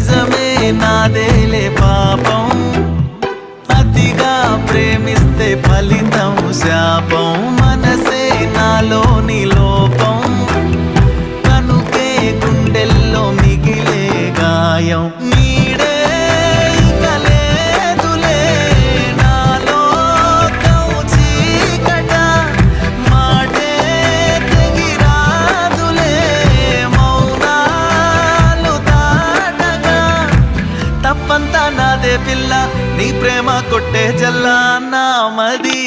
నిజమే నాదేలే పాపం, అతిగా ప్రేమిస్తే ఫలితం శాపం. మనసే నాలోని లోపం, కనుకే గుండెల్లో మిగిలే గాయం. నీడే ఇక లేదులే నాలో చీకట, మాటే తెగిరాదులే మౌనాలు దాటగా. తప్పంతా నాదే పిల్ల, నీ ప్రేమ కొట్టే జల్లా నా మది.